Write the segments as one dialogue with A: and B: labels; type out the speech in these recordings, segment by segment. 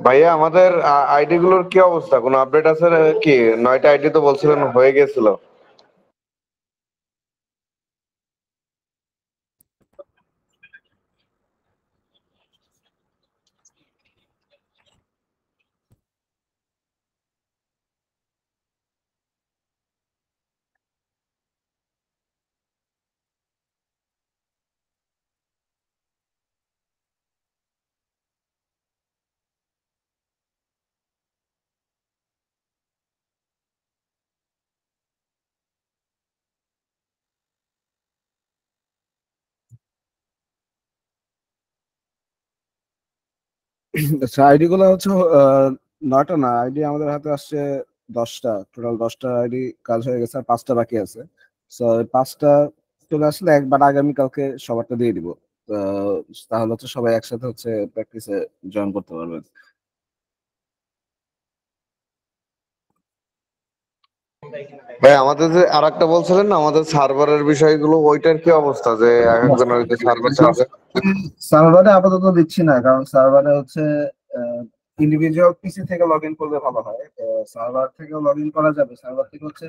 A: ভাইয়া আমাদের আইডি গুলোর কি অবস্থা, কোনো আপডেট আছে কি? 9টা আইডি তো বলছিলেন হয়ে গেছিল।
B: আচ্ছা, আইডি গুলো হচ্ছে 9টা না, আইডি আমাদের হাতে আসছে 10টা, টোটাল 10টা আইডি কাজ হয়ে গেছে, আর 5টা বাকি আছে। তো 5টা চলে আসলে একবার আগামীকালকে সবারটা দিয়ে দিব। তো তাহলে হচ্ছে সবাই একসাথে হচ্ছে প্র্যাকটিসে জয়েন করতে পারবেন।
A: ভাই আমাদের যে আরেকটা বলছিলেন না, আমাদের সার্ভারের বিষয়গুলো, ওইটার কি অবস্থা, যে এক একজনের ওই যে সার্ভার চালাচ্ছে?
B: সার্ভারে আপাতত দিচ্ছি না, কারণ সার্ভারে হচ্ছে ইন্ডিভিজুয়াল পিসি থেকে লগ ইন করলে ভালো হয়। সার্ভার থেকে লগ ইন করা যাবে, সার্ভার থেকে হচ্ছে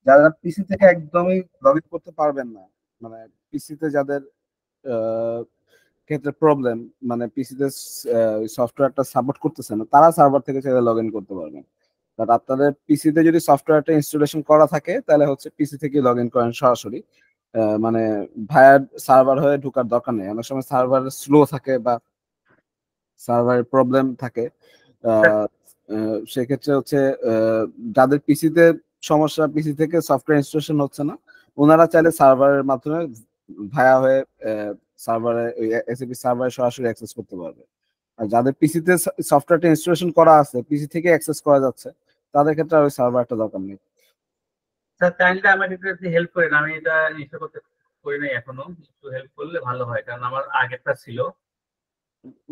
B: যারা পিসি থেকে একদমই লগ ইন করতে পারবেন না, মানে পিসিতে যাদের আহ, ক্ষেত্রে প্রবলেম, মানে পিসিতে সফটওয়্যারটা সাপোর্ট করতেছে না, তারা সার্ভার থেকে চাইলে লগ ইন করতে পারবেন। বাট আপনাদের পিসিতে যদি সফটওয়্যারটা ইনস্টলেশন করা থাকে তাহলে হচ্ছে পিসি থেকে লগ ইন করেন সরাসরি। মানে ভায়ার সার্ভার হয়ে ঢোকার দরকার নেই। অনেক সময় সার্ভার স্লো থাকে বা সার্ভারের প্রবলেম থাকে। আহ, সেক্ষেত্রে হচ্ছে যাদের পিসিতে সমস্যা, পিসি থেকে সফটওয়্যার ইনস্টলেশন হচ্ছে না, ওনারা চাইলে সার্ভারের মাধ্যমে ভায়া হয়ে সার্ভারে এসএপি সার্ভারে সরাসরি অ্যাক্সেস করতে পারবে। আর যাদের পিসিতে সফটওয়্যারটা ইনস্টলেশন করা আছে, পিসি থেকে অ্যাক্সেস করা যাচ্ছে, তাদের ক্ষেত্রে আর ওই সার্ভারটা দরকার নেই।
C: স্যার চাইলে আমাকে একটু হেল্প করেন, আমি এটা ইনস্টল করতে করি নাই এখনো, একটু হেল্প করলে ভালো হয় কারণ আমার আগেরটা ছিল।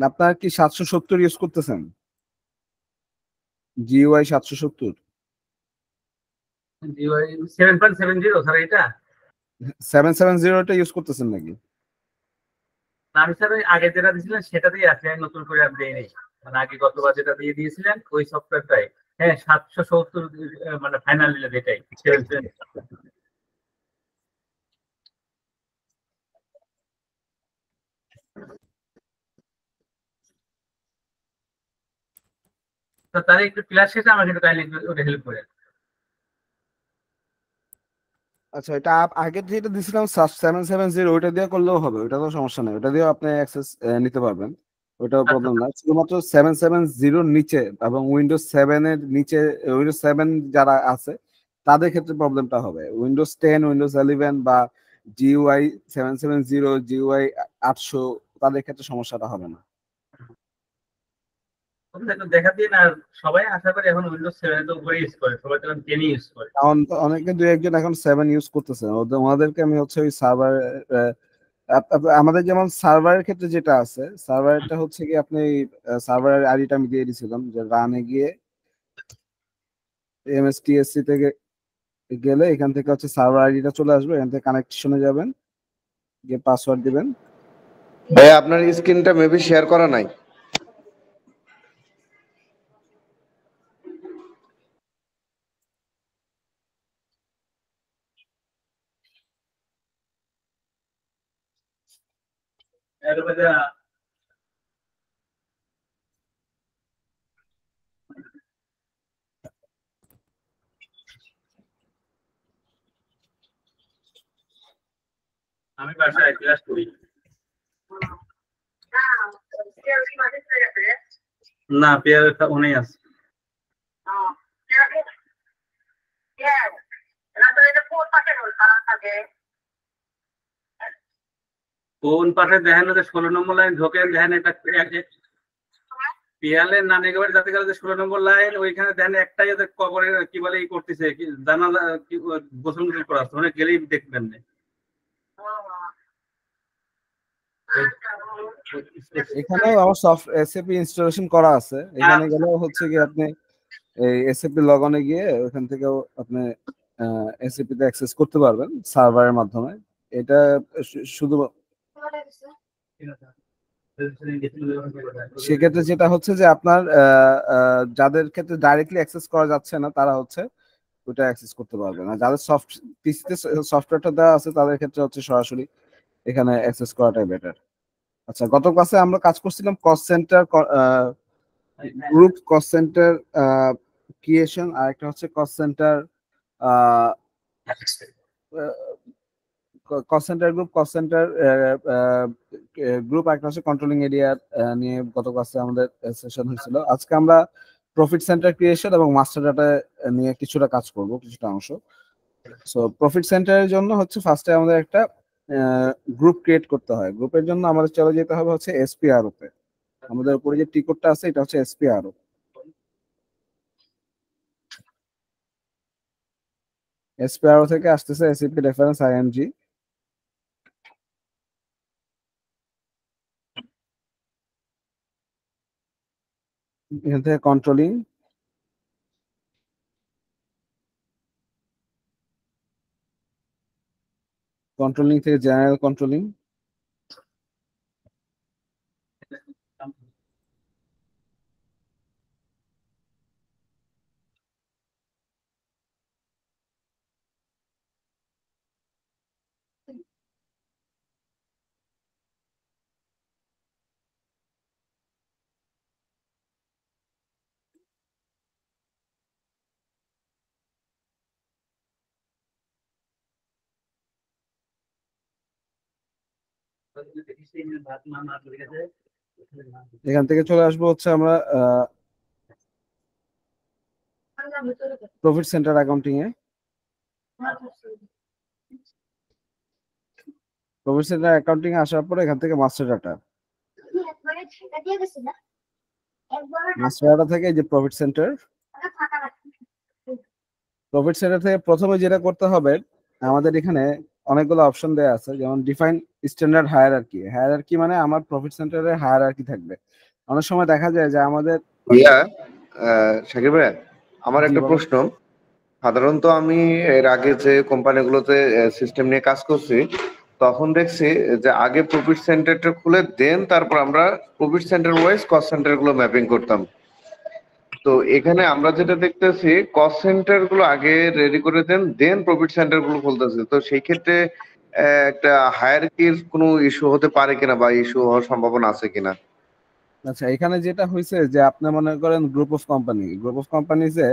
B: আপনার কি 770 ইউজ করতেছেন? জিইউআই 770?
C: 7.70 স্যার এটা?
B: 770টা ইউজ করতেছেন নাকি?
C: না, আমি স্যার ওই আগে যেটা দিয়েছিলেন সেটাতেই আছে, আমি নতুন করে আর দিইনি। মানে আগে গতবার যেটা দিয়ে দিয়েছিলেন ওই সফটওয়্যারটাই। হ্যাঁ, 770 মানে ফাইনাল এটাই 770। তো তাহলে একটু ক্লাস শেষে আমাকে একটু কাইন্ডলি ওটা হেল্প করেন।
B: আচ্ছা, এটা আগে যেটা দিছিলাম 770, ওইটা দিয়ে করলেও হবে, ওইটা তো সমস্যা নেই, ওটা দিয়ে আপনি অ্যাক্সেস নিতে পারবেন, ওইটাও
C: আচ্ছা
B: প্রবলেম না। শুধুমাত্র 770 নিচে এবং উইন্ডোজ 7 এর নিচে, উইন্ডোজ 7 যারা আছে তাদের ক্ষেত্রে প্রবলেমটা হবে। উইন্ডোজ 10, উইন্ডোজ 11 বা GUI 770, GUI 800, তাদের ক্ষেত্রে সমস্যাটা হবে না।
C: ওটা একটু দেখা দিন। আর সবাই আশা করি এখন উইন্ডোজ 7 তো উপরে ইউজ করে, সবাই তো এখন 10 ইউজ করে।
B: কারণ তো অনেকে দুই একজন এখন 7 ইউজ করতেছে, ওনাদেরকে আমি হচ্ছে ওই সার্ভার, আমাদের যেমন সার্ভারের ক্ষেত্রে যেটা আছে, সার্ভারটা হচ্ছে কি আপনি সার্ভারের আইডিটা আমি দিয়ে দিছিলাম, যে রানে গিয়ে MSTSC থেকে গেলে এখান থেকে হচ্ছে সার্ভার আইডিটা চলে আসবে, এখান থেকে কানেকশনে যাবেন, গিয়ে পাসওয়ার্ড দিবেন।
A: ভাইয়া আপনার স্ক্রিনটা মেবি শেয়ার করা নাই।
C: এরপরে আমি বাসায় ক্লাস করি। না, পেয়ারটা ওনেই আছে। কোন পাশে দেখেন যে 16 নম্বর লাইন ঢোকেন, দেখেন একটা পিয়ালের নানি একেবারে যাতে গেলে যে 16 নম্বর লাইন, ওইখানে দেখেন একটাই যে কবরে কি বলে ই করতেছে, কি জানালা কি গোসল মোসল করা আছে, ওখানে গেলেই দেখবেন না।
B: এখানেও আমার সফট এসএপি ইনস্টলেশন করা আছে, এখানে গেলেও হচ্ছে কি আপনি এই এসএপি লগনে গিয়ে ওখান থেকেও আপনি এসএপি তে অ্যাক্সেস করতে পারবেন সার্ভারের মাধ্যমে। এটা শুধু সেক্ষেত্রে যেটা হচ্ছে যে আপনার যাদের ক্ষেত্রে ডাইরেক্টলি অ্যাক্সেস করা যাচ্ছে না তারা হচ্ছে ওটা অ্যাক্সেস করতে পারবে না। যাদের পিসিতে সফটওয়্যারটা দেওয়া আছে তাদের ক্ষেত্রে হচ্ছে সরাসরি এখানে অ্যাক্সেস করাটাই বেটার। আচ্ছা, গত ক্লাসে আমরা কাজ করছিলাম cost centre, group cost centre creation, আর একটা হচ্ছে cost centre cost centre group, cost centre group, একটা হচ্ছে কন্ট্রোলিং এরিয়া নিয়ে গত ক্লাসে আমাদের সেশন হয়েছিল। আজকে আমরা প্রফিট সেন্টার ক্রিয়েশন এবং মাস্টার ডাটা নিয়ে কিছুটা কাজ করব, কিছুটা অংশ। সো প্রফিট সেন্টারের জন্য হচ্ছে ফার্স্টে আমাদের একটা গ্রুপ ক্রিয়েট করতে হয়। গ্রুপের জন্য আমাদের চলে যেতে হবে হচ্ছে এসপিআরও তে। আমাদের উপরে যে টিকটটা আছে এটা হচ্ছে এসপিআরও। এসপিআরও থেকে আসতেছে এসিপি রেফারেন্স আইএমজি। এখান থেকে কন্ট্রোলিং, কন্ট্রোলিং থেকে জেনারেল কন্ট্রোলিং, এখান থেকে চলে আসবো হচ্ছে আমরা প্রফিট সেন্টার অ্যাকাউন্টিং এ। প্রফিট সেন্টার অ্যাকাউন্টিং এ আসার পরে এখান থেকে মাস্টার ডাটা, মাস্টার ডাটা থেকে যে প্রফিট সেন্টার, প্রফিট সেন্টার থেকে প্রথমে যেটা করতে হবে আমাদের এখানে অনেকগুলো অপশন দেওয়া আছে, যেমন ডিফাইন স্ট্যান্ডার্ড হায়ারার্কি। হায়ারার্কি মানে আমার প্রফিট সেন্টারে হায়ারার্কি থাকবে। অনেক সময় দেখা যায় যে আমাদের
A: ভাইয়া, শাকিব ভাইয়া, আমার
B: জি
A: একটা
B: বলেন।
A: প্রশ্ন। সাধারণত আমি এর আগে যে কোম্পানিগুলোতে সিস্টেম নিয়ে কাজ করছি, তখন দেখছি যে আগে প্রফিট সেন্টারটা খুলে দেন তারপর আমরা profit centre wise cost centre গুলো ম্যাপিং করতাম। তো এখানে আমরা যেটা দেখতেছি কস্ট সেন্টার গুলো আগে রেডি করে দেন, দেন প্রফিট সেন্টার গুলো খুলতেছে। তো সেই ক্ষেত্রে একটা হায়ারার্কির কোনো ইস্যু হতে পারে কিনা বা ইস্যু হওয়ার সম্ভাবনা আছে কিনা?
B: আচ্ছা, এখানে যেটা হয়েছে যে আপনি মনে করেন group of company, group of কোম্পানিজে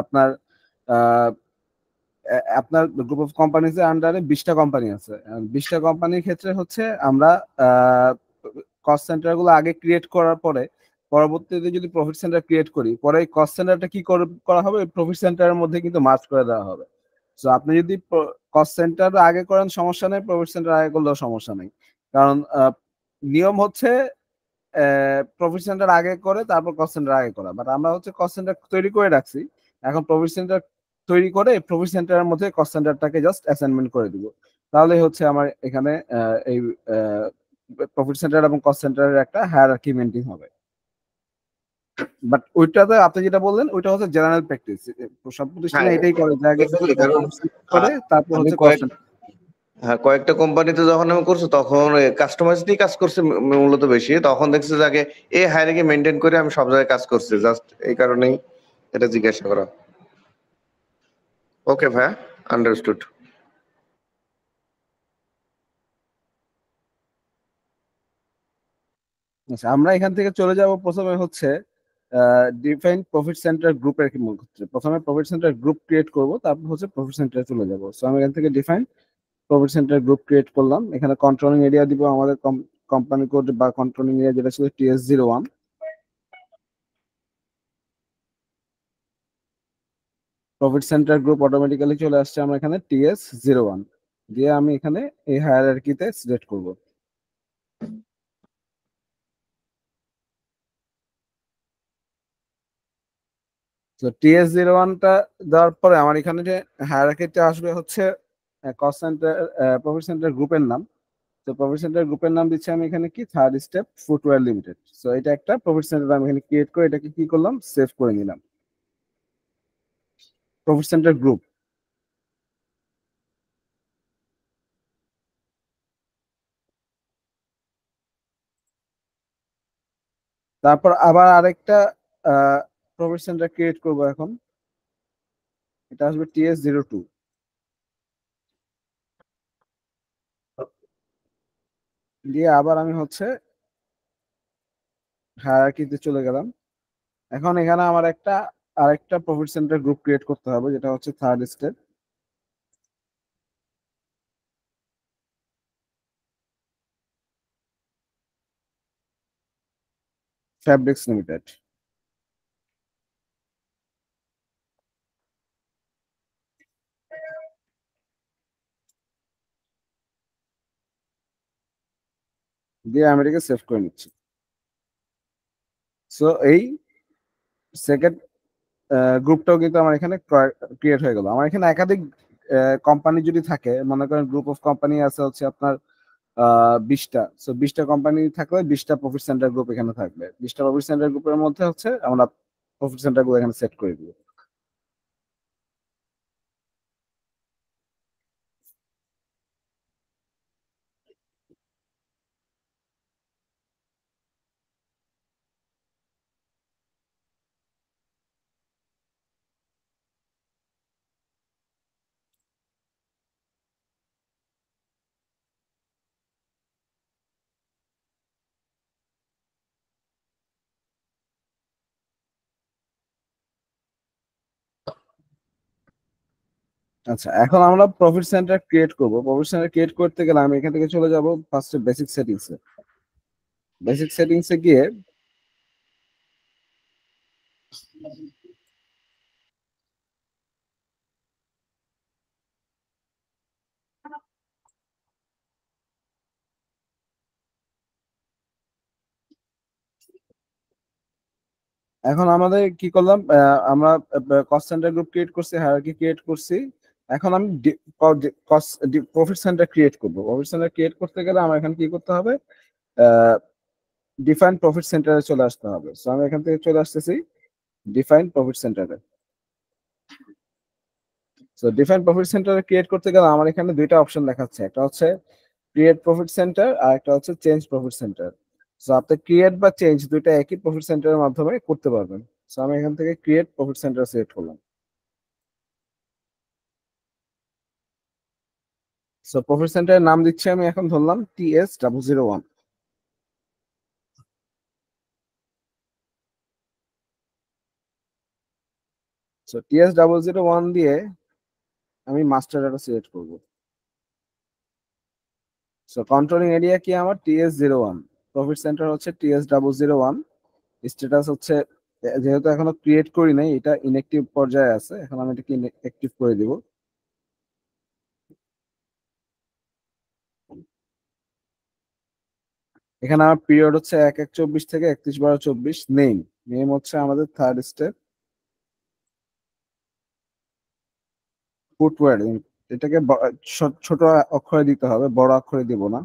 B: আপনার আহ, আপনার গ্রুপ অফ কোম্পানিজ এর আন্ডারে 20টা কোম্পানি আছে। 20টা কোম্পানির ক্ষেত্রে হচ্ছে আমরা কস্ট সেন্টার গুলো আগে ক্রিয়েট করার পরে পরবর্তীতে যদি প্রফিট সেন্টার ক্রিয়েট করি, পরে কস্ট সেন্টারটা কি করা হবে, প্রফিট সেন্টারের মধ্যে কিন্তু মার্জ করে দেওয়া হবে। সো আপনি যদি কস্ট সেন্টার আগে করেন সমস্যা নেই, প্রফিট সেন্টার আগে করলেও সমস্যা নেই। কারণ নিয়ম হচ্ছে প্রফিট সেন্টার আগে করে তারপর কস্ট সেন্টার আগে করা, বাট আমরা হচ্ছে কস্ট সেন্টার তৈরি করে রাখছি। এখন প্রফিট সেন্টার তৈরি করে প্রফিট সেন্টারের মধ্যে কস্ট সেন্টারটাকে জাস্ট অ্যাসাইনমেন্ট করে দিব, তাহলে হচ্ছে আমার এখানে এই প্রফিট সেন্টার এবং কস্ট সেন্টারের একটা হায়ারার্কি মেইনটেইন হবে। বাট ওইটাতে আপনি যেটা বললেন ওইটা হচ্ছে জেনারেল প্র্যাকটিস, সব প্রতিষ্ঠানে
A: হ্যাঁ,
B: এটাই করে যে আগে
A: কারণ
B: করে তারপর
A: আমি
B: হচ্ছে কস্ট সেন্টার।
A: হ্যাঁ, কয়েকটা কোম্পানিতে যখন আমি করছি তখন কাস্টমাইজ নিয়ে কাজ করছে মূলত বেশি। তখন দেখছি যে আগে এই হায়ারার্কি মেনটেন করে আমি সব জায়গায় কাজ করছি, জাস্ট এই কারণেই এটা জিজ্ঞাসা করা। ওকে ভাইয়া, আন্ডারস্টুড।
B: আচ্ছা, আমরা এখান থেকে চলে যাব প্রথমে হচ্ছে ডিফাইন প্রফিট সেন্টার গ্রুপের ক্ষেত্রে। প্রথমে প্রফিট সেন্টার গ্রুপ ক্রিয়েট করব, তারপর হচ্ছে প্রফিট সেন্টারে চলে যাব। সো আমি এখান থেকে define profit centre group create করলাম। এখানে কন্ট্রোলিং এরিয়া দিব আমাদের কোম্পানি কোড বা কন্ট্রোলিং এরিয়া যেটা ছিল TS01। Profit centre group automatically চলে আসছে আমার এখানে TS01 দিয়ে আমি এখানে এই হায়ারার্কিতে সিলেক্ট করব। তো TS01টা দেওয়ার পরে আমার এখানে যে হায়ারার্কিতে আসবে হচ্ছে কস্ট সেন্টার প্রফিট সেন্টার গ্রুপের নাম। তো প্রফিট সেন্টার গ্রুপের নাম দিচ্ছি আমি এখানে কি, third step footwear limited. So এটা একটা প্রফিট সেন্টার আমি এখানে ক্রিয়েট করে এটাকে কি করলাম, সেভ করে নিলাম। প্রফিট সেন্টার গ্রুপ, তারপর আবার আরেকটা প্রফিট সেন্টার ক্রিয়েট করব এখন, এটা আসবে TS02। দিয়ে আবার আমি হচ্ছে হায়ারার্কিতে চলে গেলাম। এখন এখানে আমার আরেকটা প্রফিট সেন্টার গ্রুপ ক্রিয়েট করতে হবে, যেটা হচ্ছে থার্ড স্টেপ, ফ্যাব্রিক্স লিমিটেড। দিয়ে আমি এটাকে সেভ করে নিচ্ছি। সো এই সেকেন্ড গ্রুপটাও কিন্তু আমার এখানে ক্রিয়েট হয়ে গেল। আমার এখানে একাধিক কোম্পানি যদি থাকে, মনে করেন গ্রুপ অফ কোম্পানি আছে হচ্ছে আপনার 20টা, সো 20টা কোম্পানি থাকলে 20টা প্রফিট সেন্টার গ্রুপ এখানে থাকবে। 20টা প্রফিট সেন্টার গ্রুপের মধ্যে হচ্ছে আমরা প্রফিট সেন্টার গুলো এখানে সেট করে দিব। আচ্ছা, এখন আমরা প্রফিট সেন্টার ক্রিয়েট করব। প্রফিট সেন্টার ক্রিয়েট করতে গেলে আমি এখান থেকে চলে যাব ফার্স্টে বেসিক সেটিংসে। বেসিক সেটিংসে গিয়ে এখন আমাদের কি করলাম, আমরা কস্ট সেন্টার গ্রুপ ক্রিয়েট করছি, হায়ারার্কি ক্রিয়েট করছি। এখন আমি প্রফিট সেন্টার ক্রিয়েট করব। প্রফিট সেন্টার ক্রিয়েট করতে গেলে আমার এখানে কি করতে হবে, ডিফাইন প্রফিট সেন্টারে চলে আসতে হবে। সো আমি এখান থেকে চলে আসতেছি ডিফাইন প্রফিট সেন্টারে। সো ডিফাইন প্রফিট সেন্টারে ক্রিয়েট করতে গেলে আমার এখানে দুইটা অপশন দেখাচ্ছে, একটা হচ্ছে ক্রিয়েট প্রফিট সেন্টার আর একটা হচ্ছে চেঞ্জ প্রফিট সেন্টার। সো আপনি ক্রিয়েট বা চেঞ্জ দুইটা একই প্রফিট সেন্টারের মাধ্যমে করতে পারবেন। সো আমি এখান থেকে ক্রিয়েট প্রফিট সেন্টার সিলেক্ট করলাম। সো প্রফিট সেন্টারের নাম দিচ্ছি আমি, এখন ধরলাম TS001। সো TS001 দিয়ে আমি মাস্টার ডাটা সিলেক্ট করব। সো কন্ট্রোলিং এরিয়া কি আমার TS01, প্রফিট সেন্টার হচ্ছে TS001। স্ট্যাটাস হচ্ছে, যেহেতু এখনো ক্রিয়েট করি নাই, এটা ইনঅ্যাক্টিভ পর্যায়ে আছে, এখন আমি এটাকে অ্যাক্টিভ করে দিব। এখানে আমার পিরিয়ড হচ্ছে 1/1/24 থেকে 31/12/24। নেম নেম হচ্ছে আমাদের থার্ড স্টেপ ফুটওয়্যার। এটাকে ছোট অক্ষরে দিতে হবে, বড় অক্ষরে দিব না।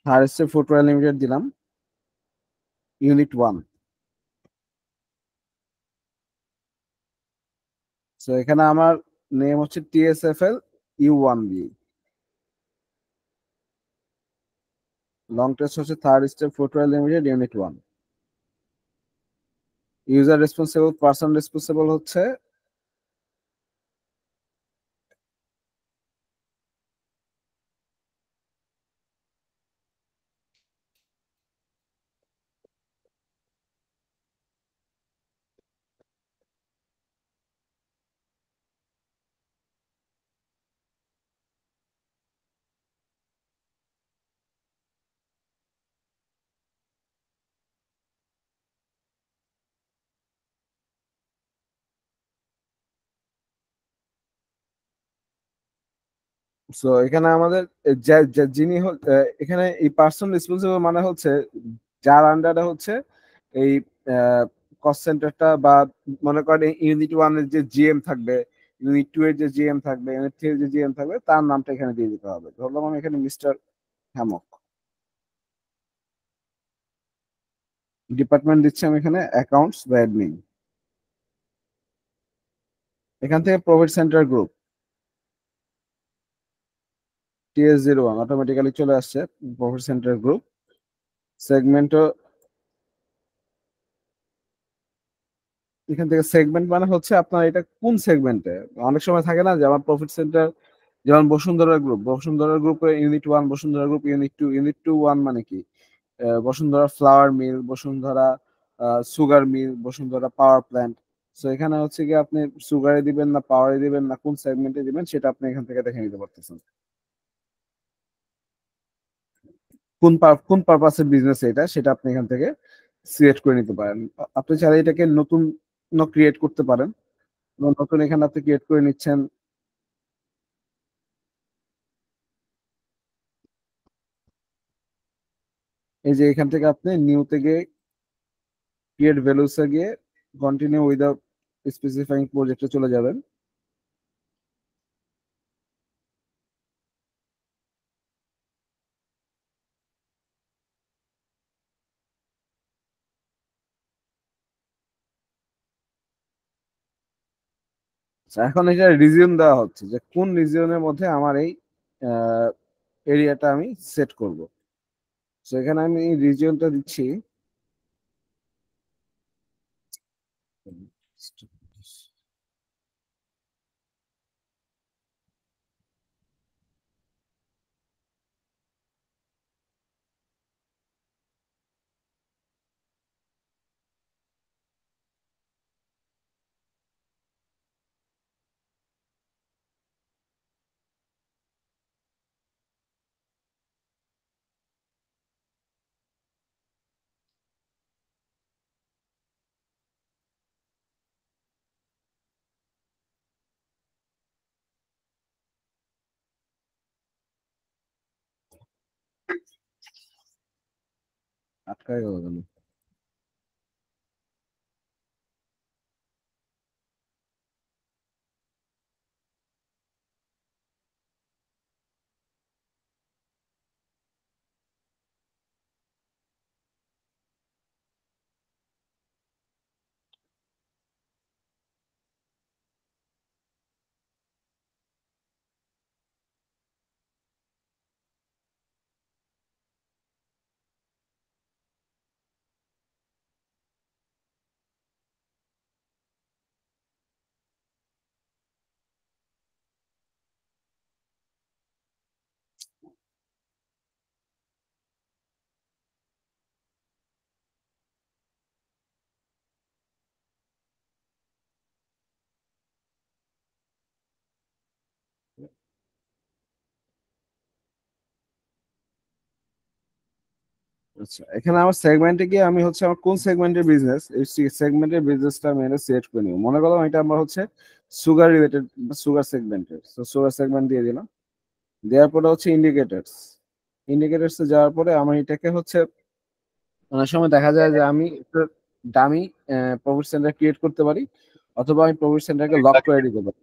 B: থার্ড স্টেপ ফুটওয়্যার লিমিটেড দিলাম, ইউনিট 1। সো এখানে আমার নেম হচ্ছে TSFL U1B। লং টেস্ট হচ্ছে third step footwear limited unit 1। User responsible, person responsible হচ্ছে সো এখানে আমাদের যিনি এখানে এই পার্সন রেসপন্সিবল মানে হচ্ছে যার আন্ডারে হচ্ছে এই কস্ট সেন্টারটা, বা মনে করেন ইউনিট 1 এর যে GM থাকবে, ইউনিট 2 এর যে GM থাকবে, ইউনিট 3 এর যে GM থাকবে, তার নামটা এখানে দিয়ে দিতে হবে। ধরলাম আমি এখানে মিস্টার হ্যামক। ডিপার্টমেন্ট দিচ্ছি আমি এখানে অ্যাকাউন্টস বা অ্যাডমিন। এখান থেকে profit centre group TS01 automatically চলে আসছে। প্রফিট সেন্টার গ্রুপ সেগমেন্টও এখান থেকে সেগমেন্ট মানে হচ্ছে আপনার এটা কোন সেগমেন্টে। অনেক সময় থাকে না যে আমার প্রফিট সেন্টার, যেমন বসুন্ধরা গ্রুপ, বসুন্ধরা গ্রুপে ইউনিট 1, বসুন্ধরা গ্রুপ ইউনিট 2 1 মানে কি Bashundhara flour mill, Bashundhara sugar mill, Bashundhara power plant. So এখানে হচ্ছে কি আপনি সুগারে দিবেন না পাওয়ারে দিবেন না কোন সেগমেন্টে দিবেন সেটা আপনি এখান থেকে দেখে নিতে পারতেছেন। কোন পারপাসের বিজনেস এটা সেটা আপনি এখান থেকে সিলেক্ট করে নিতে পারেন। আপনি চাইলে এটাকে নতুন ক্রিয়েট করতে পারেন। নতুন এখানে আপনি ক্রিয়েট করে নিচ্ছেন। এই যে এখান থেকে আপনি নিউ থেকে ক্রিয়েট ভ্যালুসে গিয়ে কন্টিনিউ উইদাউট স্পেসিফাইং প্রজেক্টে চলে যাবেন। আচ্ছা, এখন এটা রিজিয়ন দেওয়া হচ্ছে যে কোন রিজিয়নের মধ্যে আমার এই এরিয়াটা আমি সেট করব। তো এখানে আমি রিজিয়নটা দিচ্ছি আটকায় গেল কেন? আচ্ছা, এখানে আমার সেগমেন্টে গিয়ে আমি হচ্ছে আমার কোন সেগমেন্টের বিজনেস, এই সেগমেন্টের বিজনেসটা আমি এটা সিলেক্ট করে নিব। মনে করলাম এটা আমার হচ্ছে সুগার রিলেটেড বা সুগার সেগমেন্টের, তো সুগার সেগমেন্ট দিয়ে দিলাম। দেওয়ার পরে হচ্ছে ইন্ডিকেটরস এ যাওয়ার পরে আমি এটাকে হচ্ছে অনেক সময় দেখা যায় যে আমি একটু দামি প্রফিট সেন্টার ক্রিয়েট করতে পারি, অথবা আমি প্রফিট সেন্টারকে লক করে দিতে পারি।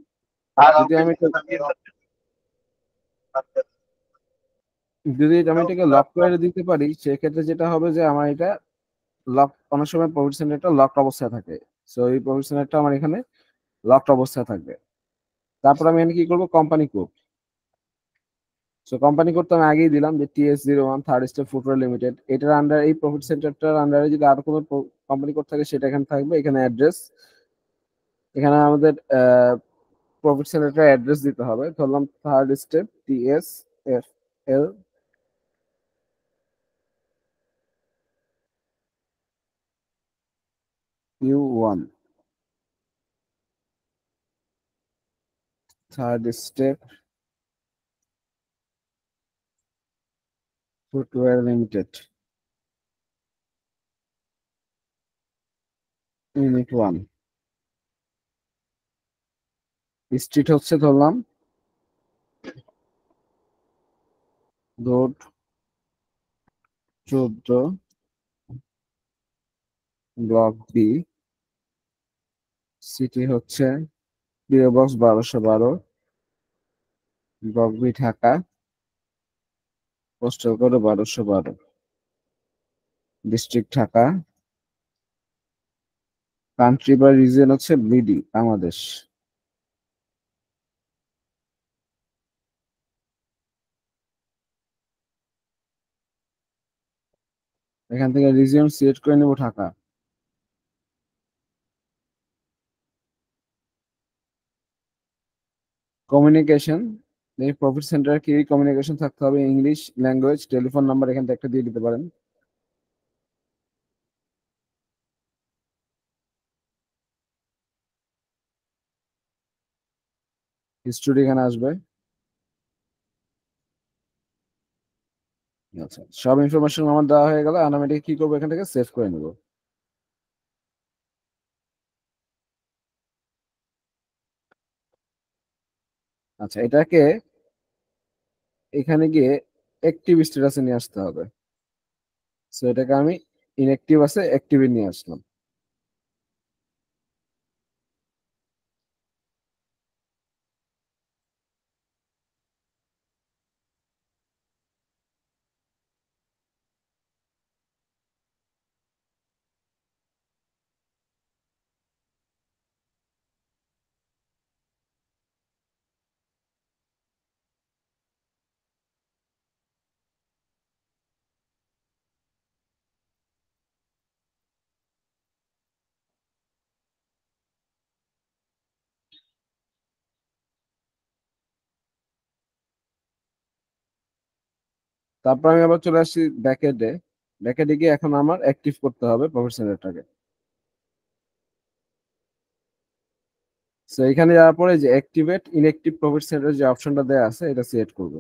B: যদি আমি এটাকে লক করে দিতে পারি, সেক্ষেত্রে যেটা হবে যে আমার এটা লক, অনেক সময় প্রফিট সেন্টারটা লকড অবস্থায় থাকে। সো এই প্রফিট সেন্টারটা আমার এখানে লকড অবস্থায় থাকবে। তারপর আমি এখানে কি করবো, company code. So company code তো আমি আগেই দিলাম যে TS01 third step footwear limited. এটার আন্ডার, এই প্রফিট সেন্টারটার আন্ডারে যদি আরো কোনো কোম্পানি কোড থাকে সেটা এখানে থাকবে। এখানে অ্যাড্রেস, এখানে আমাদের প্রফিট সেন্টারটার অ্যাড্রেস দিতে হবে। ধরলাম third step TSFLU1, third step footwear limited, unit 1। Street হচ্ছে ধরলাম রোড 14, ব্লক বি, সিটি হচ্ছে PO box 1212, block B Dhaka, postal code 1212, district Dhaka, country বা রিজন হচ্ছে বিডি বাংলাদেশ। এখান থেকে রিজিয়ন সিলেক্ট করে নেব ঢাকা। কমিউনিকেশন, এই প্রফিট সেন্টার কি কমিউনিকেশন থাকতে হবে, ইংলিশ ল্যাঙ্গুয়েজ, টেলিফোন নাম্বার এখান থেকে একটা দিয়ে দিতে পারেন। হিস্টোরি এখানে আসবে। আচ্ছা, সব ইনফরমেশন আমার দেওয়া হয়ে গেল, আর আমি এটাকে কি করবো, এখান থেকে সেভ করে নেব। আচ্ছা, এটাকে এখানে গিয়ে অ্যাক্টিভ স্ট্যাটাসে নিয়ে আসতে হবে। সো এটাকে আমি ইনঅ্যাক্টিভ আছে অ্যাক্টিভে নিয়ে আসলাম। তারপর আমি আবার চলে আসছি ব্যাকএন্ডে। ব্যাকএন্ডে গিয়ে এখন আমার অ্যাক্টিভ করতে হবে প্রফিট সেন্টারটাকে। সো এখানে যাওয়ার পরে যে অ্যাক্টিভেট ইনঅ্যাক্টিভ প্রফিট সেন্টার যে অপশনটা দেওয়া আছে এটা সিলেক্ট করব।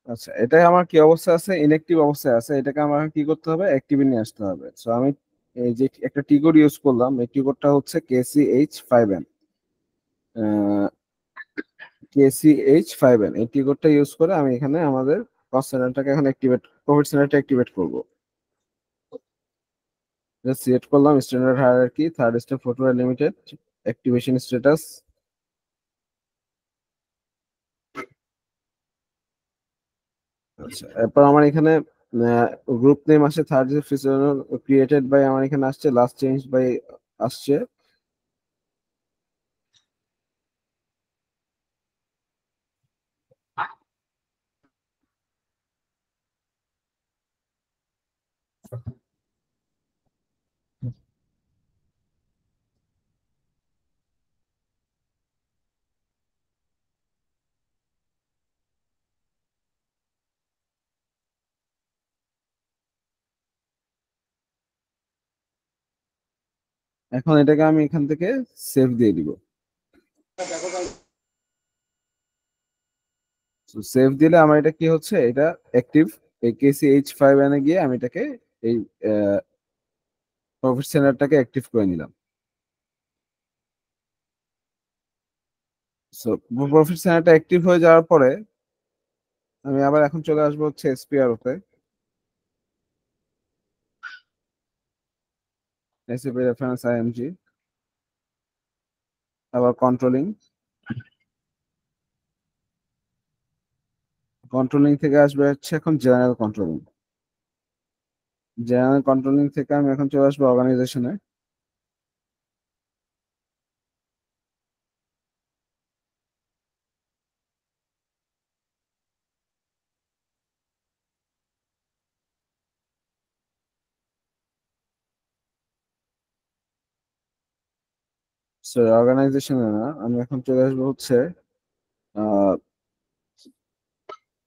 B: আচ্ছা, এটাই আমার কি অবস্থা আছে, ইনঅ্যাক্টিভ অবস্থায় আছে। এটাকে আমার কি করতে হবে, অ্যাক্টিভে নিয়ে আসতে হবে। সো আমি এই যে একটা টি কোড ইউজ করলাম, এই টি কোডটা হচ্ছে KCH5N। KCH5N এই টি কোডটা ইউজ করে আমি এখানে আমাদের কস্ট সেন্টারটাকে এখন অ্যাক্টিভেট, প্রফিট সেন্টারটা অ্যাক্টিভেট করব। সিলেক্ট করলাম standard hierarchy, third step footwear limited, activation status. আচ্ছা, এরপর আমার এখানে গ্রুপ নেম আসে, থার্ড ক্রিয়েটেড বাই, আমার এখানে আসছে লাস্ট চেঞ্জ বাই আসছে। এখন এটাকে আমি এখান থেকে সেভ দিয়ে দিব। সেভ দিলে আমার এটা কি হচ্ছে, এটা অ্যাক্টিভ। এই KCH5N এ গিয়ে আমি এটাকে এই প্রফিট সেন্টারটাকে অ্যাক্টিভ করে নিলাম। সো প্রফিট সেন্টারটা অ্যাক্টিভ হয়ে যাওয়ার পরে আমি আবার এখন চলে আসবো হচ্ছে SPRO তে, SAP রেফারেন্স IMG, আবার কন্ট্রোলিং। কন্ট্রোলিং থেকে আসবে হচ্ছে এখন জেনারেল কন্ট্রোলিং। জেনারেল কন্ট্রোলিং থেকে আমি এখন চলে আসবো অর্গানাইজেশনে। অর্গানাইজেশনে না, আমি এখন চলে আসবো হচ্ছে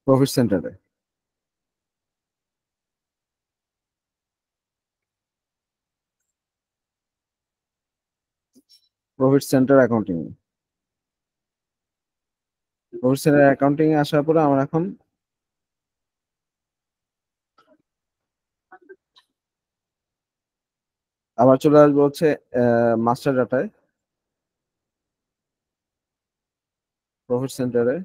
B: প্রফিট সেন্টারে। Profit centre accounting, profit centre accounting এ আসার পরে আমার এখন আবার চলে আসবো হচ্ছে মাস্টার ডাটায়, প্রফিট সেন্টারে।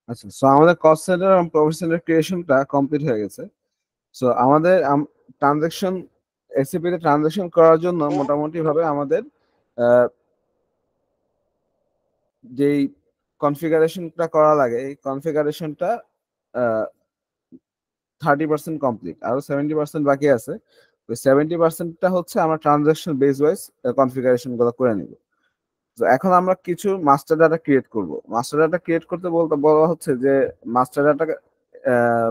B: আচ্ছা, সো আমাদের কস্ট সেন্টার এবং প্রফিট সেন্টার ক্রিয়েশনটা কমপ্লিট হয়ে গেছে। সো আমাদের ট্রানজাকশন, এসিপি তে ট্রানজাকশন করার জন্য মোটামুটি ভাবে আমাদের আহ, যেই কনফিগারেশনটা করা লাগে, এই কনফিগারেশনটা 30% কমপ্লিট, আরো 70% বাকি আছে। ওই 70%টা হচ্ছে আমরা ট্রানজাকশন বেস ওয়াইজ কনফিগারেশন গুলো করে নিব। তো এখন আমরা কিছু মাস্টার ডাটা ক্রিয়েট করব। মাস্টার ডাটা ক্রিয়েট করতে বলতে বলা হচ্ছে যে মাস্টার ডাটা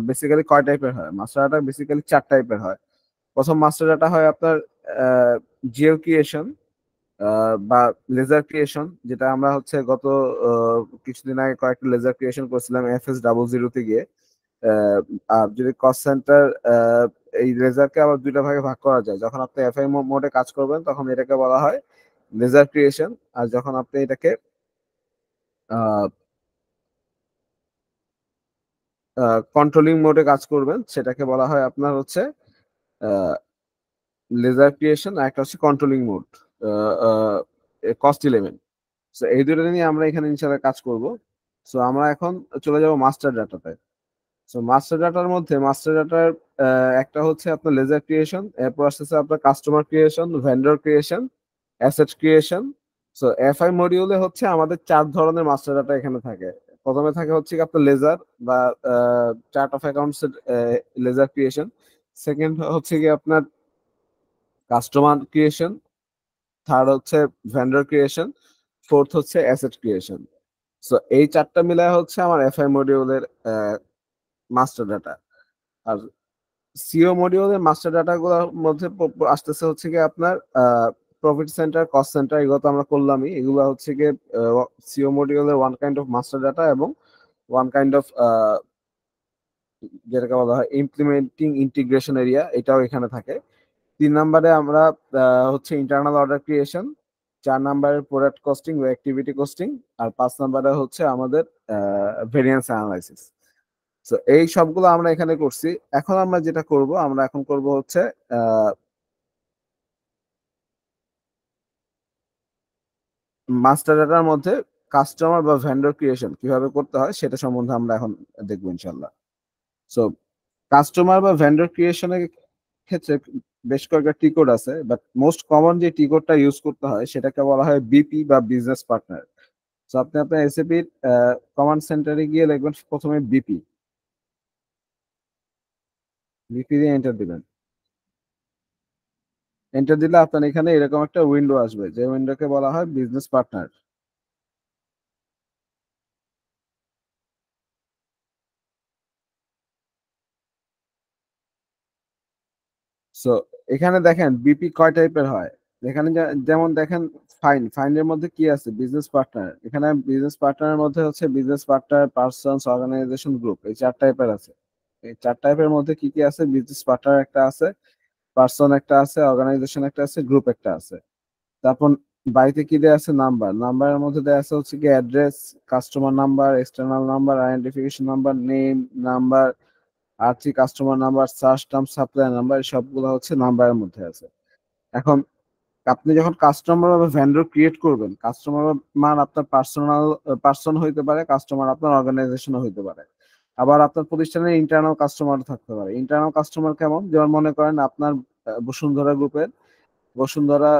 B: বেসিক্যালি কয় টাইপের হয়। মাস্টার ডাটা বেসিক্যালি 4 টাইপের হয়। প্রথম মাস্টার ডাটা হয় আপনার জিও ক্রিয়েশন বা লেজার ক্রিয়েশন, যেটা আমরা হচ্ছে গত কিছুদিন আগে কয়েকটা লেজার ক্রিয়েশন করছিলাম FS00 তে গিয়ে। আর যদি কস্ট সেন্টার, এই লেজারকে আবার দুইটা ভাগে ভাগ করা যায়। যখন আপনি এফআই মোডে কাজ করবেন তখন এটাকে বলা হয় লেজার ক্রিয়েশন, আর যখন আপনি এটাকে কন্ট্রোলিং মোডে কাজ করবেন সেটাকে বলা হয় আপনার হচ্ছে লেজার ক্রিয়েশন, আর একটা হচ্ছে controlling mode, cost element. So এই দুটো নিয়ে আমরা এখানে ইনশাআল্লাহ কাজ করব। সো আমরা এখন চলে যাব মাস্টার ডাটাতে। সো মাস্টার ডাটার মধ্যে মাস্টার ডাটার একটা হচ্ছে আপনার লেজার ক্রিয়েশন, এরপর আসতেছে আপনার customer creation, vendor creation, asset creation. So FI মডিউলে হচ্ছে আমাদের 4 ধরনের মাস্টার ডাটা এখানে থাকে। প্রথমে থাকে হচ্ছে কি আপনার লেজার বা chart of accounts ledger creation. Second হচ্ছে কি আপনার কাস্টমার ক্রিয়েশন, থার্ড হচ্ছে ভেন্ডর ক্রিয়েশন, ফোর্থ হচ্ছে অ্যাসেট ক্রিয়েশন। সো এই 4টা মিলায় হচ্ছে আমার এফআই মডিউলের মাস্টার ডাটা। আর সিও মডিউলের মাস্টার ডাটা গুলোর মধ্যে আসতেছে হচ্ছে কি আপনার প্রফিট সেন্টার, কস্ট সেন্টার, এগুলো তো আমরা করলামই। এগুলো হচ্ছে কি সিও মডিউলের one kind of master data এবং ওয়ান কাইন্ড অফ যেটাকে বলা হয় ইমপ্লিমেন্টিং ইন্টিগ্রেশন এরিয়া, এটাও এখানে থাকে। 3 নম্বরে আমরা হচ্ছে ইন্টারনাল অর্ডার ক্রিয়েশন, 4 নম্বরে প্রোডাক্ট কস্টিং বা অ্যাক্টিভিটি কস্টিং, আর 5 নম্বরে হচ্ছে আমাদের ভেরিয়েন্স অ্যানালাইসিস। তো এই সবগুলো আমরা এখানে করছি। এখন আমরা যেটা করব, আমরা এখন করব হচ্ছে মাস্টার ডাটার মধ্যে কাস্টমার বা ভেন্ডর ক্রিয়েশন কিভাবে করতে হয় সেটা সম্বন্ধে আমরা এখন দেখবো ইনশাল্লাহ। সো কাস্টমার বা ভেন্ডর ক্রিয়েশনের ক্ষেত্রে বেশ কয়েকটা টি কোড আছে, বাট মোস্ট কমন যে টি কোডটা ইউজ করতে হয় সেটাকে বলা হয় বিপি বা বিজনেস পার্টনার। সো আপনি আপনার এসএপির কমান্ড সেন্টারে গিয়ে লিখবেন প্রথমে বিপি, বিপি দিয়ে এন্টার দিবেন। এন্টার দিলে আপনার এখানে এরকম একটা উইন্ডো আসবে, যে উইন্ডোকে বলা হয় বিজনেস পার্টনার। সো এখানে দেখেন বিপি কয় টাইপের হয়। এখানে যেমন দেখেন ফাইনের মধ্যে কি আছে, বিজনেস পার্টনার। এখানে বিজনেস পার্টনারের মধ্যে হচ্ছে business partner, persons, organisation, group, এই 4 টাইপের আছে। এই 4 টাইপের মধ্যে কি কি আছে, বিজনেস পার্টনার একটা আছে, পার্সন একটা আছে, অর্গানাইজেশন একটা আছে, গ্রুপ একটা আছে। তারপর বাড়িতে কি দেয়া আছে, নাম্বারের মধ্যে দেয়া আছে হচ্ছে কি address, customer number, external number, identification number, name, number, আর্থিক customer number, search term, supply number, সবগুলো হচ্ছে নাম্বারের মধ্যে আছে। এখন আপনি যখন কাস্টমার বা ভেন্ডর ক্রিয়েট করবেন, কাস্টমার মান আপনার পার্সন হইতে পারে, কাস্টমার আপনার অর্গানাইজেশনও হইতে পারে। আবার আপনার প্রতিষ্ঠানের ইন্টারনাল কাস্টমার থাকতে পারে। ইন্টারনাল কাস্টমার কেমন, যেমন মনে করেন আপনার বসুন্ধরা গ্রুপের বসুন্ধরা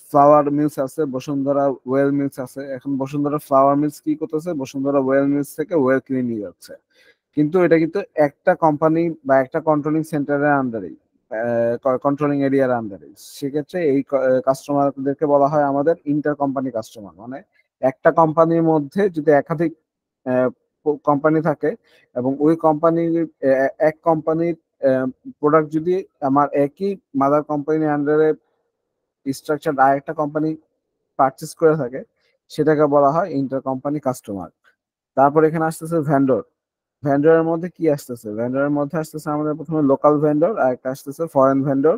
B: ফ্লাওয়ার মিলস আছে, বসুন্ধরা ওয়েল মিলস আছে। এখন বসুন্ধরা ফ্লাওয়ার মিলস কি করতেছে, বসুন্ধরা ওয়েল মিলস থেকে ওয়েল কিনে নিয়ে যাচ্ছে, কিন্তু এটা কিন্তু একটা কোম্পানি বা একটা কন্ট্রোলিং সেন্টারের আন্ডারেই, কন্ট্রোলিং এরিয়ার আন্ডারে। সেক্ষেত্রে এই কাস্টমারদেরকে বলা হয় আমাদের ইন্টার কোম্পানি কাস্টমার। মানে একটা কোম্পানির মধ্যে যদি একাধিক কোম্পানি থাকে এবং ওই কোম্পানির এক কোম্পানির প্রোডাক্ট যদি আমার একই মাদার কোম্পানির আন্ডারে স্ট্রাকচার আরেকটা কোম্পানি পারচেস করে থাকে, সেটাকে বলা হয় ইন্টার কোম্পানি কাস্টমার। তারপর এখানে আসতেছে ভেন্ডর। ভেন্ডরের মধ্যে কি আসতেছে, ভেন্ডরের মধ্যে আসতেছে আমাদের প্রথমে লোকাল ভেন্ডর, আর একটা আসতেছে ফরেন ভেন্ডর,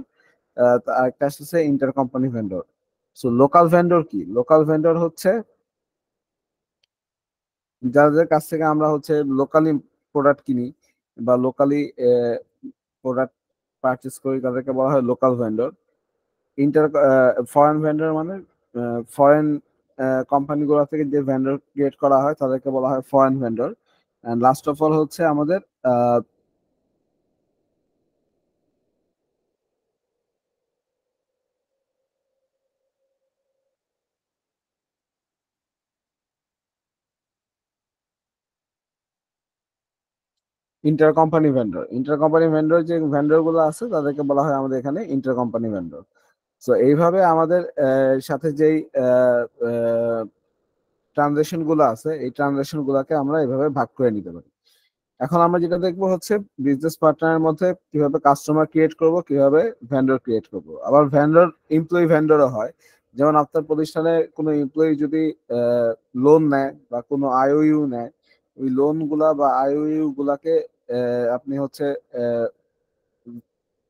B: আর একটা আসতেছে inter company vendor. So local vendor কি, লোকাল ভেন্ডর হচ্ছে যাদের কাছ থেকে আমরা হচ্ছে লোকালি প্রোডাক্ট কিনি বা লোকালি প্রোডাক্ট পারচেস করি, তাদেরকে বলা হয় local vendor. Inter foreign vendor মানে ফরেন কোম্পানিগুলো থেকে যে ভেন্ডর ক্রিয়েট করা হয় তাদেরকে বলা হয় foreign vendor. And last of all হচ্ছে আমাদের inter company vendor. Inter company vendor যে ভেন্ডর গুলো আছে তাদেরকে বলা হয় আমাদের এখানে ইন্টার কোম্পানি ভেন্ডর। সো এইভাবে আমাদের সাথে যেই ট্রানজেকশন গুলো আছে, এই ট্রানজেকশন গুলাকে আমরা এইভাবে ভাগ করে নিতে পারি। এখন আমরা যেটা দেখবো হচ্ছে বিজনেস পার্টনারের মধ্যে কিভাবে কাস্টমার ক্রিয়েট করব, কিভাবে ভেন্ডর ক্রিয়েট করব। আবার ভেন্ডর এমপ্লয়ি ভেন্ডরও হয়। যেমন আপনার প্রতিষ্ঠানে কোনো এমপ্লয়ি যদি লোন নেয় বা কোনো আইওইউ নেয়, ওই লোন গুলা বা আইওইউ গুলাকে আপনি হচ্ছে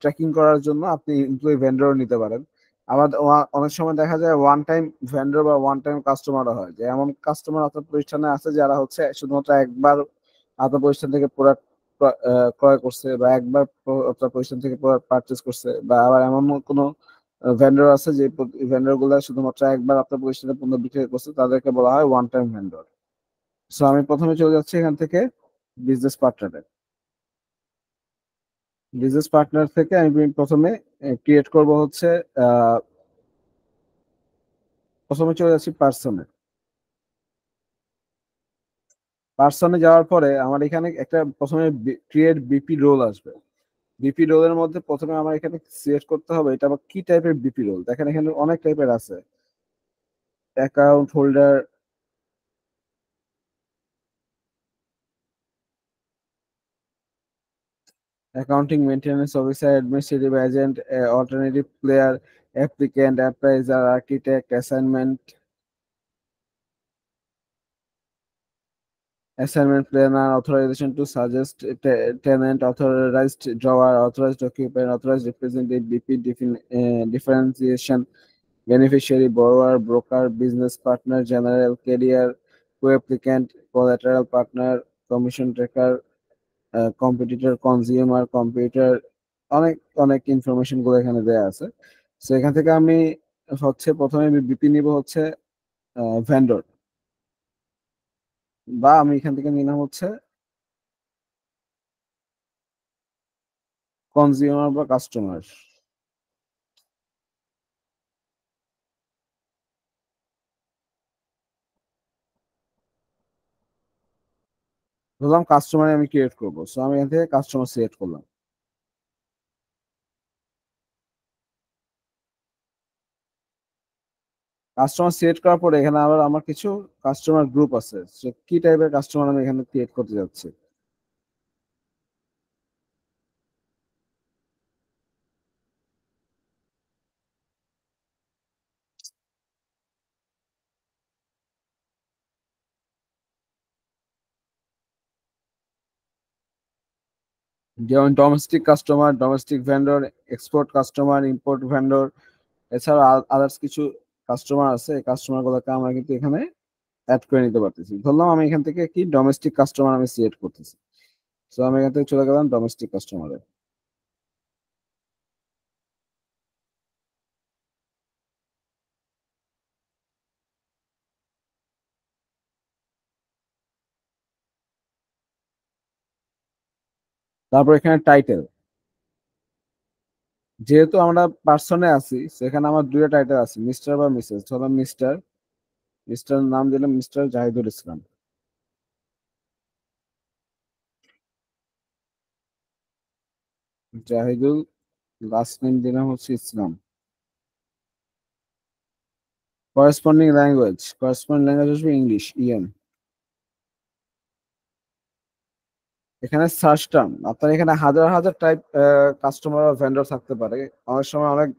B: ট্র্যাকিং করার জন্য আপনি এমপ্লয়ি ভেন্ডর নিতে পারেন। আবার অনেক সময় দেখা যায় ওয়ান টাইম ভেন্ডর বা ওয়ান টাইম কাস্টমারও হয়, যে এমন কাস্টমার আপনার প্রতিষ্ঠানে আছে যারা হচ্ছে শুধুমাত্র একবার আপনার প্রতিষ্ঠান থেকে প্রোডাক্ট ক্রয় করছে বা একবার আপনার প্রতিষ্ঠান থেকে প্রোডাক্ট পারচেস করছে। বা আবার এমন কোনো ভেন্ডর আছে যে ভেন্ডর গুলা শুধুমাত্র একবার আপনার প্রতিষ্ঠানে পণ্য বিক্রি করছে, তাদেরকে বলা হয় ওয়ান টাইম ভেন্ডর। সো আমি প্রথমে চলে যাচ্ছি এখান থেকে বিজনেস পার্টনারে। বিজনেস পার্টনার থেকে আমি প্রথমে ক্রিয়েট করব হচ্ছে আহ, প্রথমে চলে যাচ্ছি পার্সনে। পার্সনে যাওয়ার পরে আমার এখানে একটা প্রথমে ক্রিয়েট বিপি রোল আসবে। বিপি রোলের মধ্যে প্রথমে আমার এখানে সিলেক্ট করতে হবে এটা আবার কি টাইপের বিপি রোল। দেখেন এখানে অনেক টাইপের আছে, account holder, accounting maintenance officer, administrative agent, alternative player, applicant, appraiser, architect, assignment planner, authorization to suggest tenant, authorized drawer, authorized occupant, authorized representative, BP differentiation, beneficiary, borrower, broker, business partner, general, carrier, co-applicant, collateral partner, commission taker, competitor, consumer, computer, অনেক অনেক information গুলো এখানে দেয়া আছে। So এখান থেকে আমি হচ্ছে প্রথমে বিপি নিব হচ্ছে ভেন্ডর, বা আমি এখান থেকে নিলাম হচ্ছে কনজিউমার বা কাস্টমার। ধরলাম কাস্টমার আমি ক্রিয়েট করবো, সো আমি এখান থেকে কাস্টমার সিলেক্ট করলাম। কাস্টমার সিলেক্ট করার পরে এখানে আবার আমার কিছু কাস্টমার গ্রুপ আছে। So, কি টাইপের কাস্টমার আমি এখানে ক্রিয়েট করতে যাচ্ছি।
D: যেমন domestic customer, domestic vendor, export customer, import vendor, এছাড়া আদার্স কিছু কাস্টমার আছে। এই কাস্টমার গুলোকে আমরা কিন্তু এখানে অ্যাড করে নিতে পারতেছি। ধরলাম আমি এখান থেকে কি ডোমেস্টিক কাস্টমার আমি সিলেক্ট করতেছি, তো আমি এখান থেকে চলে গেলাম ডোমেস্টিক কাস্টমারে। তারপর এখানে টাইটেল, যেহেতু আমরা পার্সনে আছি সেখানে আমার দুইটা টাইটেল আছে, মিস্টার বা মিসেস। ধরলাম মিস্টার, মিস্টার নাম দিলাম মিস্টার জাহিদুল ইসলাম। জাহিদুল, লাস্ট নেম দিলাম হচ্ছে ইসলাম। করেসপন্ডিং ল্যাঙ্গুয়েজ, করেসপন্ডিং ল্যাঙ্গুয়েজ আসবে ইংলিশ, ইএন। এখানে সার্চ টার্ম, আপনার এখানে হাজার হাজার টাইপ কাস্টমার বা ভেন্ডর থাকতে পারে। অনেক সময় অনেক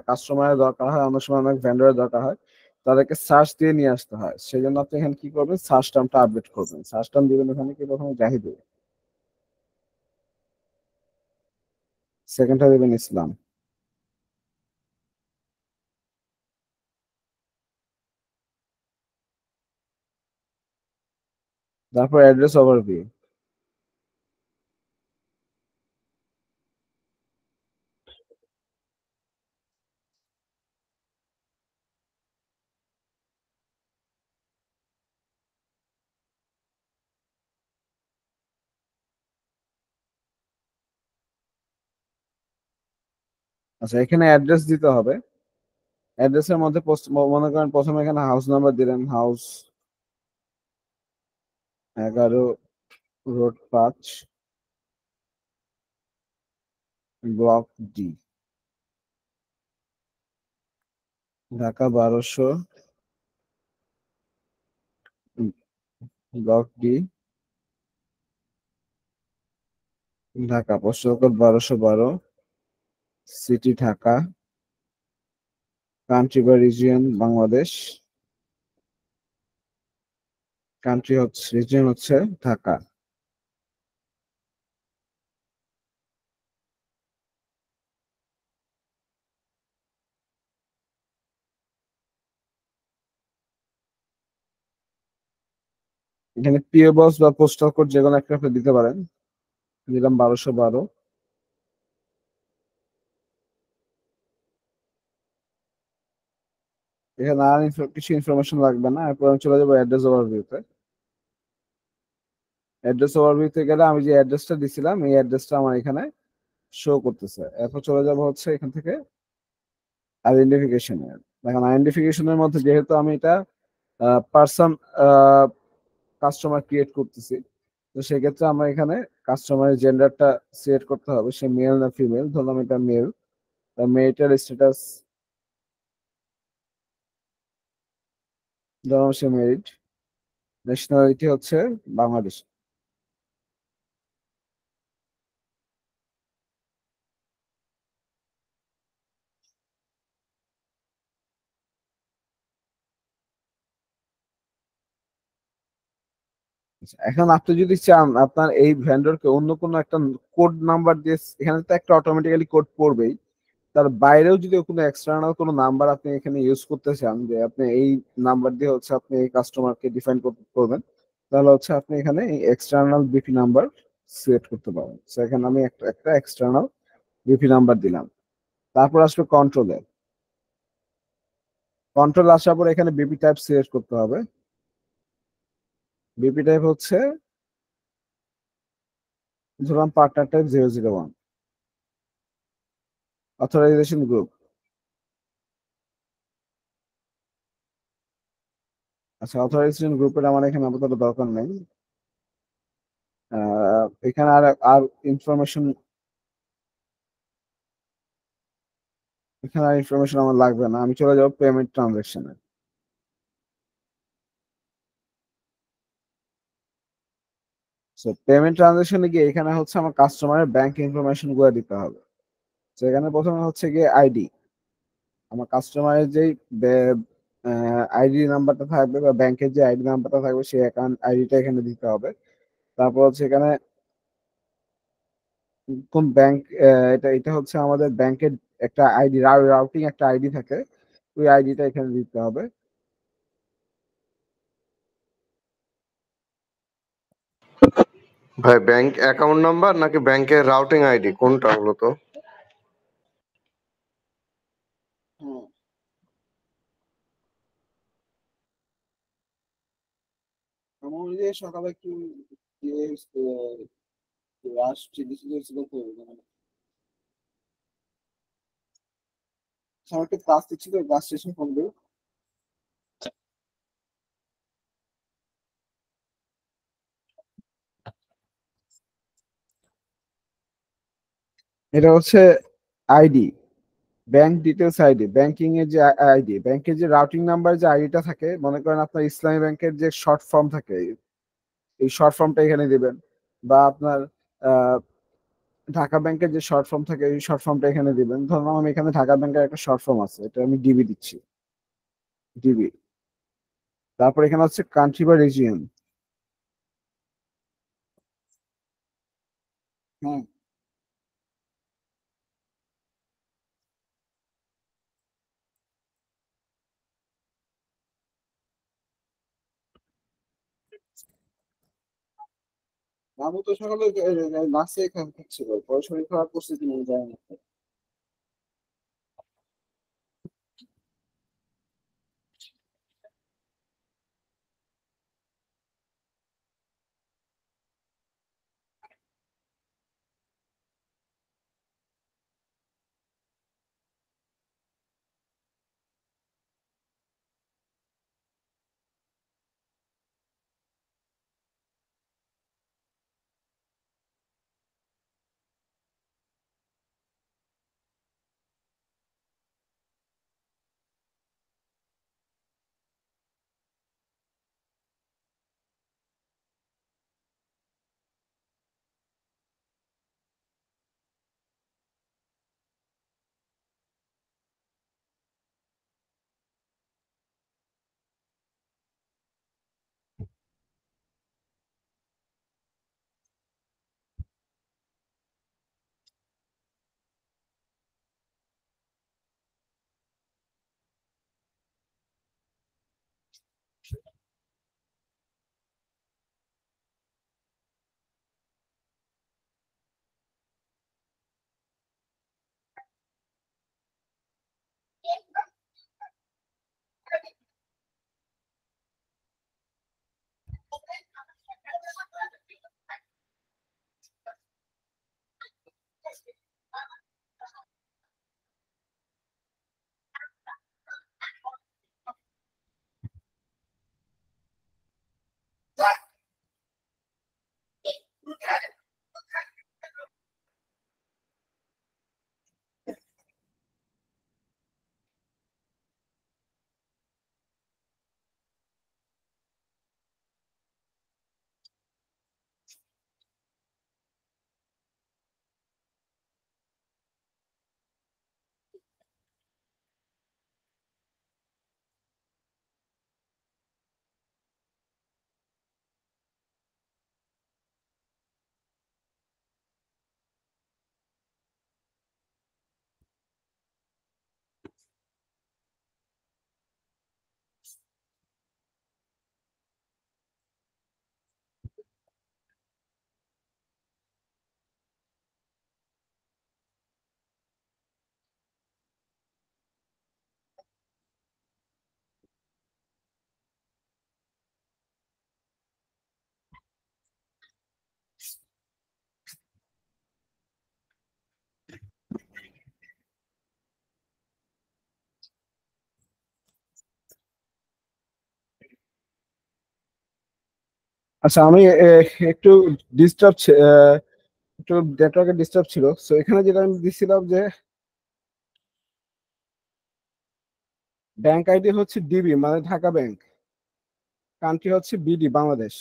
D: কাস্টমারের দরকার হয়, অনেক সময় অনেক ভেন্ডরের দরকার হয়, তাদেরকে সার্চ দিয়ে নিয়ে আসতে হয়। সেই জন্য আপনি এখানে কি করবেন, সার্চ টার্মটা আপডেট করবেন। সার্চ টার্ম দিবেন এখানে কি, প্রথমে জাহিদুল, সেকেন্ডটা দিবেন ইসলাম, তারপর অ্যাড্রেস ওভারভিউ। আচ্ছা, এখানে অ্যাড্রেস দিতে হবে। অ্যাড্রেসের মধ্যে মনে করেন প্রথমে এখানে হাউস নাম্বার দিলেন, house 11 road 5 block D, Dhaka 1200 block D, Dhaka, postal code 1212, city Dhaka, country বা রিজিয়ন বাংলাদেশ, কান্ট্রি হচ্ছে, রিজিয়ন হচ্ছে ঢাকা। এখানে পিও বক্স বা পোস্টাল কোড যেকোনো একটা আপনি দিতে পারেন, দিলাম 1212। এখানে আর কিছু ইনফরমেশন লাগবে না। এরপর আমি চলে যাবো অ্যাড্রেস ওভারভিউতে। অ্যাড্রেস ওভারভিউতে গেলে আমি যে অ্যাড্রেসটা দিছিলাম এই অ্যাড্রেসটা আমার এখানে শো করতেছে। এরপর চলে যাব হচ্ছে এখান থেকে আইডেন্টিফিকেশনে। দেখেন আইডেন্টিফিকেশনের মধ্যে যেহেতু আমি এটা পার্সন কাস্টমার ক্রিয়েট করতেছি, তো সেক্ষেত্রে আমরা এখানে কাস্টমারের জেন্ডারটা সিলেক্ট করতে হবে, সে মেল না ফিমেল। ধরলাম এটা মেল, মেরিটাল স্ট্যাটাস ধরলাম সে মেরিড, ন্যাশনালিটি হচ্ছে বাংলাদেশ। আচ্ছা, এখন আপনি যদি চান আপনার এই ভেন্ডরকে অন্য কোনো একটা কোড নাম্বার দিয়ে, এখানে তো একটা অটোমেটিক্যালি কোড পড়বেই, তার বাইরেও যদি কোনো এক্সটার্নাল কোনো নাম্বার আপনি এখানে ইউজ করতে চান, যে আপনি এই নাম্বার দিয়ে হচ্ছে আপনি এই কাস্টমারকে ডিফাইন করবেন, তাহলে হচ্ছে আপনি এখানে এই এক্সটার্নাল বিপি নাম্বার সিলেক্ট করতে পারেন। তো এখানে আমি একটা একটা এক্সটার্নাল বিপি নাম্বার দিলাম। তারপর আসবে কন্ট্রোলে। কন্ট্রোল আসার পর এখানে বিপি টাইপ সিলেক্ট করতে হবে। বিপি টাইপ হচ্ছে ধরলাম পার্টনার টাইপ 001, অথরাইজেশন গ্রুপ। আচ্ছা, অথরাইজেশন গ্রুপের আমার এখানে আপাতত দরকার নেই। এখানে আর আর ইনফরমেশন, এখানে আর ইনফরমেশন আমার লাগবে না। আমি চলে যাবো পেমেন্ট ট্রানজাকশনে। সো পেমেন্ট ট্রানজাকশনে গিয়ে এখানে হচ্ছে আমার কাস্টমারের ব্যাংক ইনফরমেশন গুলো দিতে হবে। সেখানে প্রথমে হচ্ছে গিয়ে আইডি, আমার কাস্টমারের যেই আইডি নাম্বারটা থাকবে বা ব্যাংকের যে আইডি নাম্বারটা থাকবে সেই অ্যাকাউন্ট আইডিটা এখানে দিতে হবে। তারপর হচ্ছে এখানে কোন ব্যাংক, এটা এটা হচ্ছে আমাদের ব্যাংকের একটা আইডি, রাউটিং একটা আইডি থাকে, ওই আইডিটা এখানে দিতে হবে।
A: ভাই ব্যাংক অ্যাকাউন্ট নাম্বার নাকি ব্যাংকের রাউটিং আইডি কোনটা হলো তো?
D: হুম। আমার ওই যে সকালে একটু রাশ ছিল তো, মানে আমার একটু কাজ ছিল, বাস স্টেশন করবে। এটা হচ্ছে ID, bank details ID, banking এর যে আইডি, ব্যাংকের যে রাউটিং নাম্বার যে আইডিটা থাকে, মনে করেন আপনার ইসলামী ব্যাংকের যে শর্ট ফর্ম থাকে, এই শর্ট ফর্মটা এখানে দিবেন। বা আপনার আহ, ঢাকা ব্যাংকের যে শর্ট ফর্ম থাকে, এই শর্ট ফর্মটা এখানে দিবেন। ধরুন আমি এখানে ঢাকা ব্যাংকের একটা শর্ট ফর্ম আছে, এটা আমি ডিবি দিচ্ছি, ডিবি। তারপর এখানে হচ্ছে কান্ট্রি বা রিজিয়ন। হ্যাঁ, আমি তো সকালে বাসে এখানে ছিল, পরে শরীর খারাপ করছে কিনা আমি জানি না। আচ্ছা, আমি একটু ডিস্টার্ব, একটু নেটওয়ার্কের ডিস্টার্ব ছিল, সো এখানে যেটা আমি দিছিলাম যে ব্যাংক আইডি হচ্ছে ডিবি মানে ঢাকা ব্যাংক, কান্ট্রি হচ্ছে বিডি বাংলাদেশ।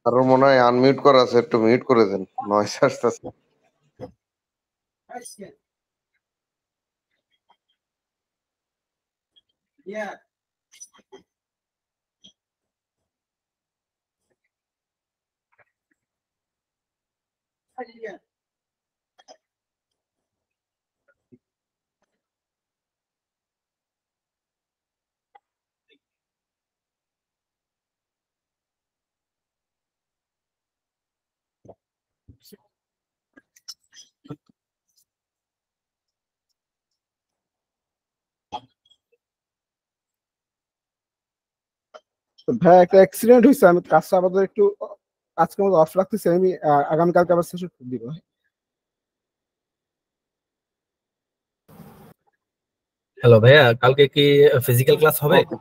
A: আরো মনে হয় আনমিউট করা আছে, একটু মিউট করে দেন, নয়েস আসতেছে।
D: তো ভাই একটা অ্যাক্সিডেন্ট হয়েছে, আমি কাজটা আপাতত একটু আজকের মতো অফ রাখতেছি, আমি আগামীকালকে আবার সেশন দিব।
E: হ্যালো ভাইয়া, কালকে কি ফিজিক্যাল ক্লাস হবে?
A: ওকে।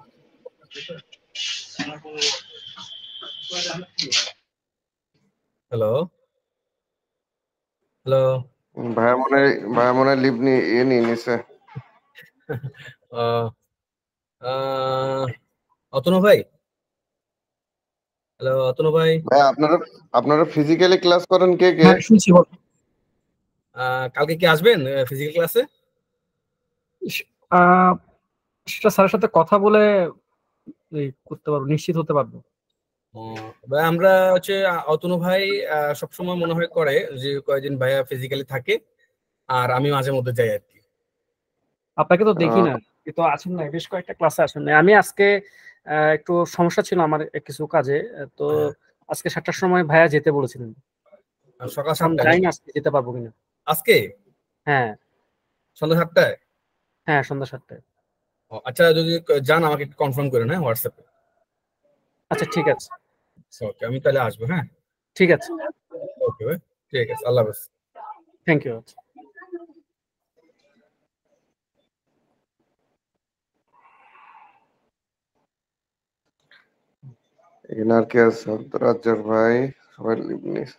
E: হ্যালো হ্যালো
A: ভাইয়া মনে হয় লিভ নিয়ে নিছে।
E: অতনু ভাই, হ্যালো অতনু ভাই,
A: ভাইয়া আপনারা ফিজিক্যালি ক্লাস করেন কে কে?
F: হ্যাঁ শুনছি, বল।
E: কালকে কি আসবেন ফিজিক্যাল ক্লাসে?
F: আহ, সেটা স্যারের সাথে কথা বলে করতে পারবো, নিশ্চিত হতে পারবো।
E: ভাই আমরা হচ্ছে অতনু ভাই সবসময় মনে হয় করে যে কয়েকদিন ভাইয়া ফিজিক্যালি থাকে, আর আমি মাঝে মধ্যে যাই আর কি।
F: আপনাকে তো দেখি
A: আহ,
F: না, কিন্তু আসেন না, বেশ কয়েকটা ক্লাসে আসেন না। আমি আজকে একটু সমস্যা ছিল আমার কিছু কাজে, তো আজকে 7টার সময় ভাইয়া যেতে বলেছিলেন।
E: সকাল
F: এখন
E: 7টায়
F: জানি
E: নাকি?
F: না আজকে যেতে পারবো কিনা।
E: আজকে
F: হ্যাঁ
E: সন্ধ্যা 7টায়?
F: হ্যাঁ, সন্ধ্যা 7টায়।
E: আচ্ছা, যদি যান আমাকে কনফার্ম করেন, হ্যাঁ, হোয়াটসঅ্যাপে।
F: আচ্ছা ঠিক আছে,
E: ওকে, আমি তাহলে আসবো, হ্যাঁ।
F: ঠিক আছে,
E: ওকে ভাই, ঠিক আছে, আল্লাহ হাফেজ।
F: Thank you.
A: এখানে আর কে আছে? রাজ্জাক ভাই, সবাই লিভ নিছে।